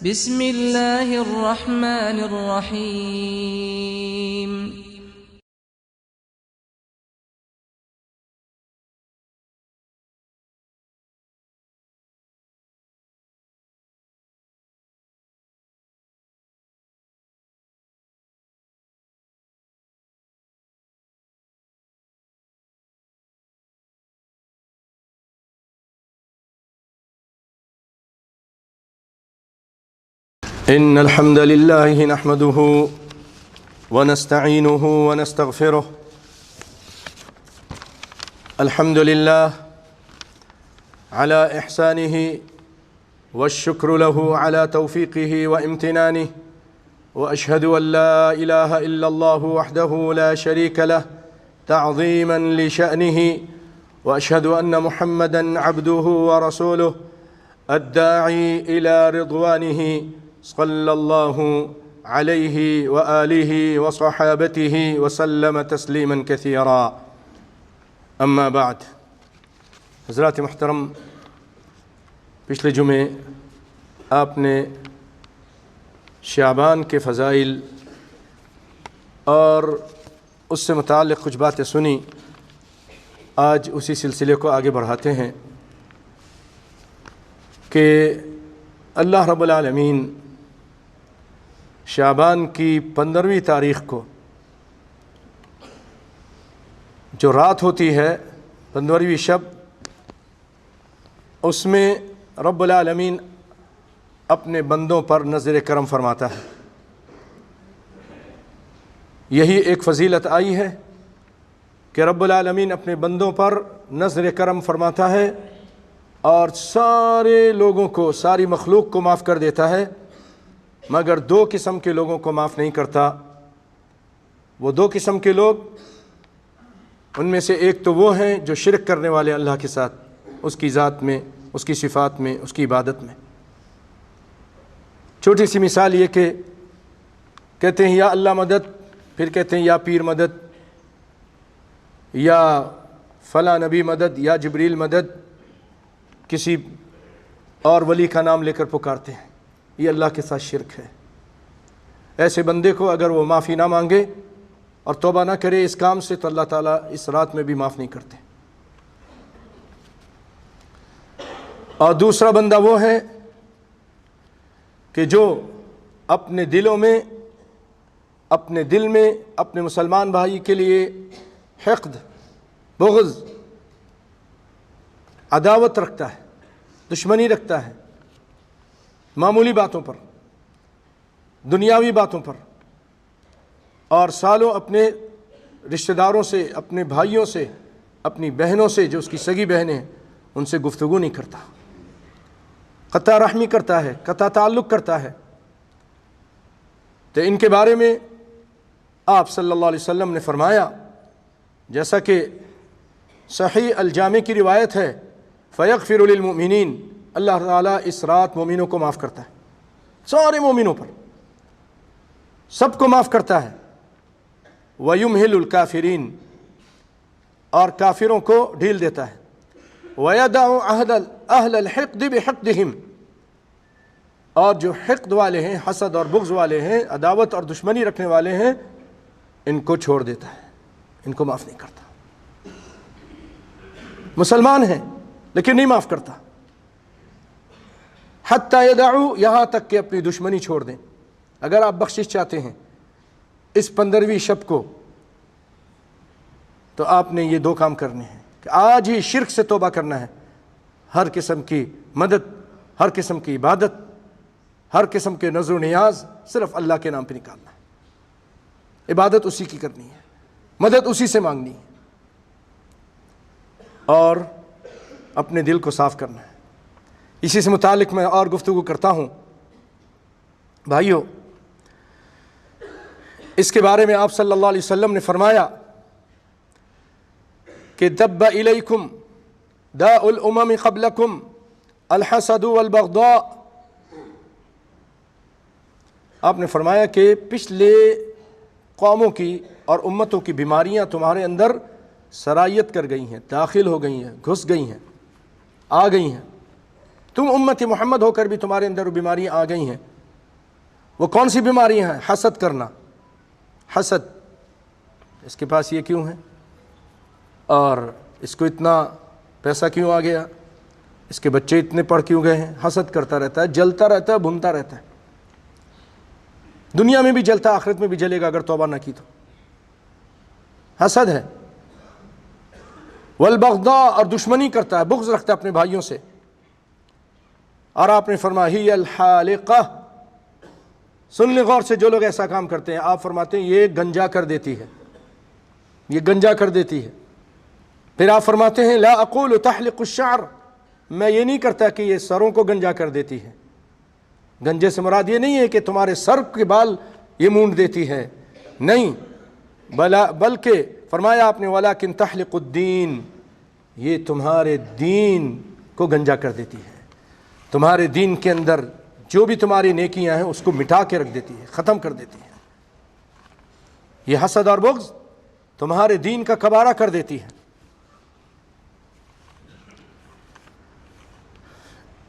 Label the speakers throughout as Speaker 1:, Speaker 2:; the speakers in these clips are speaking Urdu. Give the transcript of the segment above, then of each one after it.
Speaker 1: بسم الله الرحمن الرحيم.
Speaker 2: إن الحمد لله نحمده ونستعينه ونستغفره. الحمد لله على إحسانه والشكر له على توفيقه وامتنانه، وأشهد أن لا إله إلا الله وحده لا شريك له تعظيما لشأنه، وأشهد أن محمدا عبده ورسوله الداعي إلى رضوانه صلى الله عليه وآله وصحابته وسلم تسليما كثيرا. اما بعد. حضرات محترم، پچھلے جمعے آپ نے شعبان کے فضائل اور اس سے متعلق کچھ باتیں سنی. آج اسی سلسلے کو آگے بڑھاتے ہیں کہ اللہ رب العالمین شعبان کی 15ویں تاریخ کو جو رات ہوتی ہے 15ویں شب، اس میں رب العالمین اپنے بندوں پر نظر کرم فرماتا ہے. یہی ایک فضیلت آئی ہے کہ رب العالمین اپنے بندوں پر نظر کرم فرماتا ہے اور سارے لوگوں کو، ساری مخلوق کو معاف کر دیتا ہے، مگر 2 قسم کے لوگوں کو معاف نہیں کرتا. وہ 2 قسم کے لوگ، ان میں سے ایک تو وہ ہیں جو شرک کرنے والے اللہ کے ساتھ، اس کی ذات میں، اس کی صفات میں، اس کی عبادت میں. چھوٹی سی مثال یہ کہ کہتے ہیں یا اللہ مدد، پھر کہتے ہیں یا پیر مدد، یا فلاں نبی مدد، یا جبریل مدد، کسی اور ولی کا نام لے کر پکارتے ہیں. یہ اللہ کے ساتھ شرک ہے. ایسے بندے کو اگر وہ معافی نہ مانگے اور توبہ نہ کرے اس کام سے، تو اللہ تعالیٰ اس رات میں بھی معاف نہیں کرتے. اور دوسرا بندہ وہ ہے کہ جو اپنے دل میں اپنے مسلمان بھائی کے لیے حقد، بغض، عداوت رکھتا ہے، دشمنی رکھتا ہے، معمولی باتوں پر، دنیاوی باتوں پر، اور سالوں اپنے رشتہ داروں سے، اپنے بھائیوں سے، اپنی بہنوں سے جو اس کی سگی بہنیں ہیں ان سے گفتگو نہیں کرتا، قطع رحمی کرتا ہے، قطع تعلق کرتا ہے. تو ان کے بارے میں آپ صلی اللہ علیہ وسلم نے فرمایا، جیسا کہ صحیح الجامع کی روایت ہے، فَيَغْفِرُ لِلْمُؤْمِنِينَ، اللہ تعالیٰ اس رات مومنوں کو معاف کرتا ہے، سارے مومنوں پر، سب کو معاف کرتا ہے. وَيُمْهِلُ الْكَافِرِينَ، اور کافروں کو ڈھیل دیتا ہے. وَيَدَعُ أَهْلَ الْحِقْدِ بِحِقْدِهِمْ، اور جو حقد والے ہیں، حسد اور بغض والے ہیں، عداوت اور دشمنی رکھنے والے ہیں، ان کو چھوڑ دیتا ہے، ان کو معاف نہیں کرتا. مسلمان ہیں لیکن نہیں معاف کرتا. حتی یدعو، یہاں تک کہ اپنی دشمنی چھوڑ دیں. اگر آپ بخشش چاہتے ہیں اس 15ویں شب کو، تو آپ نے یہ 2 کام کرنے ہیں کہ آج ہی شرک سے توبہ کرنا ہے. ہر قسم کی مدد، ہر قسم کی عبادت، ہر قسم کے نذر و نیاز صرف اللہ کے نام پہ نکالنا ہے. عبادت اسی کی کرنی ہے، مدد اسی سے مانگنی ہے، اور اپنے دل کو صاف کرنا ہے. اسی سے متعلق میں اور گفتگو کرتا ہوں. بھائیو، اس کے بارے میں آپ صلی اللہ علیہ وسلم نے فرمایا کہ دب الیکم داء الامم قبلکم الحسد والبغضاء. آپ نے فرمایا کہ پچھلے قوموں کی اور امتوں کی بیماریاں تمہارے اندر سرایت کر گئی ہیں، داخل ہو گئی ہیں، گھس گئی ہیں، آ گئی ہیں. تم امت محمد ہو کر بھی تمہارے اندر بیماریاں آ گئی ہیں. وہ کون سی بیماریاں ہیں؟ حسد کرنا، حسد، اس کے پاس یہ کیوں ہے، اور اس کو اتنا پیسہ کیوں آ گیا، اس کے بچے اتنے پڑھ کیوں گئے ہیں، حسد کرتا رہتا ہے، جلتا رہتا ہے، بھنتا رہتا ہے، دنیا میں بھی جلتا، آخرت میں بھی جلے گا اگر توبہ نہ کی تو۔ حسد ہے، والبغضاء، اور دشمنی کرتا ہے، بغض رکھتا ہے اپنے بھائیوں سے۔ اور آپ نے فرمایا ہی الحالقہ، سن لیں غور سے جو لوگ ایسا کام کرتے ہیں، آپ فرماتے ہیں یہ گنجا کر دیتی ہے، یہ گنجا کر دیتی ہے۔ پھر آپ فرماتے ہیں لا اقول تحلق الشعر، میں یہ نہیں کرتا کہ یہ سروں کو گنجا کر دیتی ہے، گنجے سے مراد یہ نہیں ہے کہ تمہارے سر کے بال یہ مونڈ دیتی ہے، نہیں، بلکہ فرمایا آپ نے ولیکن تحلق الدین، یہ تمہارے دین کو گنجا کر دیتی ہے، تمہارے دین کے اندر جو بھی تمہاری نیکیاں ہیں اس کو مٹا کے رکھ دیتی ہے، ختم کر دیتی ہے۔ یہ حسد اور بغض تمہارے دین کا کباڑہ کر دیتی ہے۔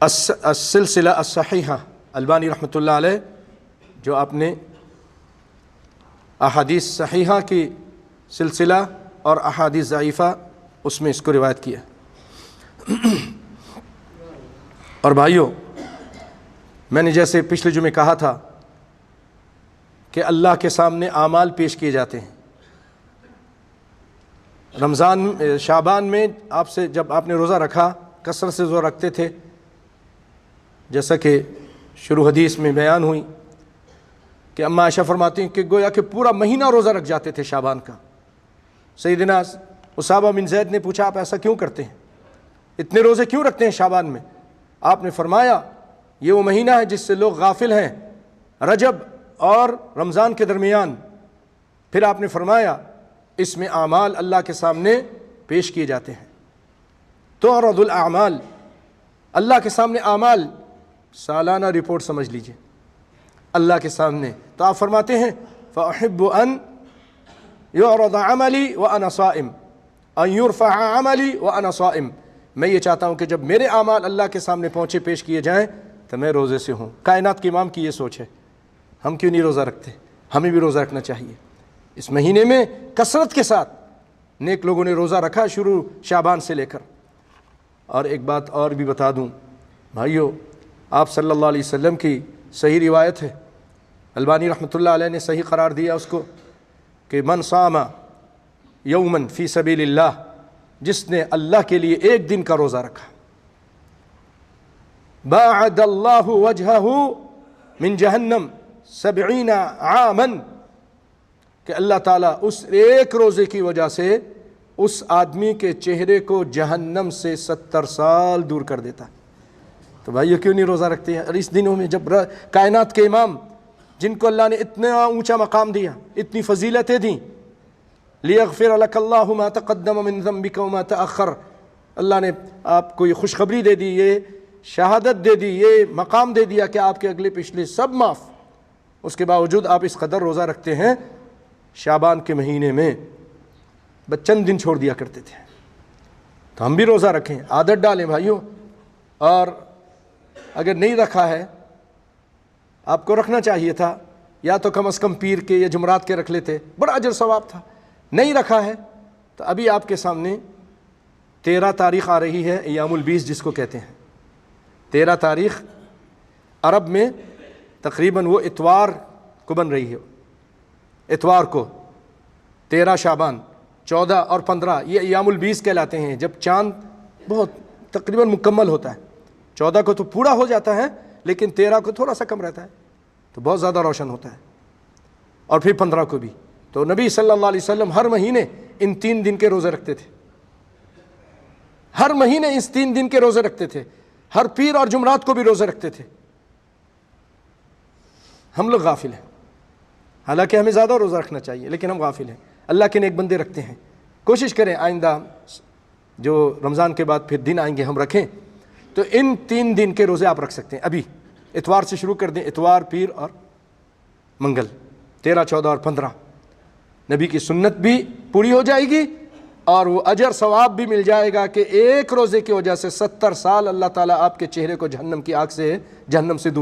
Speaker 2: السلسلہ الصحیحہ، البانی رحمۃ اللہ علیہ جو آپ نے احادیث صحیحہ کی سلسلہ اور احادیث ضعیفہ اس میں اس کو روایت کیا۔ اور بھائیوں، میں نے جیسے پچھلے جمعے کہا تھا کہ اللہ کے سامنے اعمال پیش کیے جاتے ہیں۔ شعبان میں آپ سے جب آپ نے روزہ رکھا، کثرت سے روزہ رکھتے تھے، جیسا کہ شروع حدیث میں بیان ہوئی کہ اما عائشہ فرماتی ہیں کہ گویا کہ پورا مہینہ روزہ رکھ جاتے تھے شعبان کا۔ سیدنا اسامہ بن زید نے پوچھا آپ ایسا کیوں کرتے ہیں، اتنے روزے کیوں رکھتے ہیں شعبان میں؟ آپ نے فرمایا یہ وہ مہینہ ہے جس سے لوگ غافل ہیں، رجب اور رمضان کے درمیان۔ پھر آپ نے فرمایا اس میں اعمال اللہ کے سامنے پیش کیے جاتے ہیں، تعرض الاعمال، اللہ کے سامنے اعمال، سالانہ رپورٹ سمجھ لیجئے اللہ کے سامنے۔ تو آپ فرماتے ہیں فأحب ان يعرض عملی وانا صائم، ان يرفع عملی وانا صائم، میں یہ چاہتا ہوں کہ جب میرے اعمال اللہ کے سامنے پہنچے، پیش کیے جائیں تو میں روزے سے ہوں۔ کائنات کے امام کی یہ سوچ ہے، ہم کیوں نہیں روزہ رکھتے؟ ہمیں بھی روزہ رکھنا چاہیے۔ اس مہینے میں کثرت کے ساتھ نیک لوگوں نے روزہ رکھا، شروع شعبان سے لے کر۔ اور ایک بات اور بھی بتا دوں بھائیو، آپ صلی اللہ علیہ وسلم کی صحیح روایت ہے، البانی رحمۃ اللہ علیہ نے صحیح قرار دیا اس کو، کہ من صام یومن فی سبیل اللہ، جس نے اللہ کے لیے ایک دن کا روزہ رکھا، باعد اللہ وجہہ من جہنم 70 عاما، کہ اللہ تعالیٰ اس ایک روزے کی وجہ سے اس آدمی کے چہرے کو جہنم سے 70 سال دور کر دیتا۔ تو بھائیو کیوں نہیں روزہ رکھتے ہیں؟ اور اس دنوں میں جب کائنات کے امام جن کو اللہ نے اتنا اونچا مقام دیا، اتنی فضیلتیں دیں، لیغفر لک اللہ ما تقدم من ذنبک وما تأخر، اللہ نے آپ کو یہ خوشخبری دے دی، یہ شہادت دے دی، یہ مقام دے دیا کہ آپ کے اگلے پچھلے سب معاف، اس کے باوجود آپ اس قدر روزہ رکھتے ہیں۔ شعبان کے مہینے میں چند دن چھوڑ دیا کرتے تھے، تو ہم بھی روزہ رکھیں، عادت ڈالیں بھائیوں۔ اور اگر نہیں رکھا ہے، آپ کو رکھنا چاہیے تھا، یا تو کم از کم پیر کے یا جمعرات کے رکھ لیتے، بڑا اجر ثواب تھا۔ نہیں رکھا ہے تو ابھی آپ کے سامنے 13 تاریخ آ رہی ہے، ایام البیس جس کو کہتے ہیں۔ 13 تاریخ عرب میں تقریباً وہ اتوار کو بن رہی ہے، اتوار کو 13 شعبان، 14 اور 15 یہ ایام البیس کہلاتے ہیں، جب چاند بہت تقریباً مکمل ہوتا ہے۔ 14 کو تو پورا ہو جاتا ہے، لیکن 13 کو تھوڑا سا کم رہتا ہے، تو بہت زیادہ روشن ہوتا ہے، اور پھر 15 کو بھی۔ تو نبی صلی اللہ علیہ وسلم ہر مہینے ان 3 دن کے روزے رکھتے تھے، ہر مہینے اس 3 دن کے روزے رکھتے تھے، ہر پیر اور جمعرات کو بھی روزے رکھتے تھے۔ ہم لوگ غافل ہیں، حالانکہ ہمیں زیادہ روزہ رکھنا چاہیے، لیکن ہم غافل ہیں۔ اللہ کے نیک بندے رکھتے ہیں۔ کوشش کریں آئندہ جو رمضان کے بعد پھر دن آئیں گے ہم رکھیں، تو ان 3 دن کے روزے آپ رکھ سکتے ہیں۔ ابھی اتوار سے شروع کر دیں، اتوار، پیر اور منگل، 13، 14 اور 15۔ نبی کی سنت بھی پوری ہو جائے گی، اور وہ اجر ثواب بھی مل جائے گا کہ ایک روزے کی وجہ سے 70 سال اللہ تعالیٰ آپ کے چہرے کو جہنم کی آگ سے، جہنم سے دور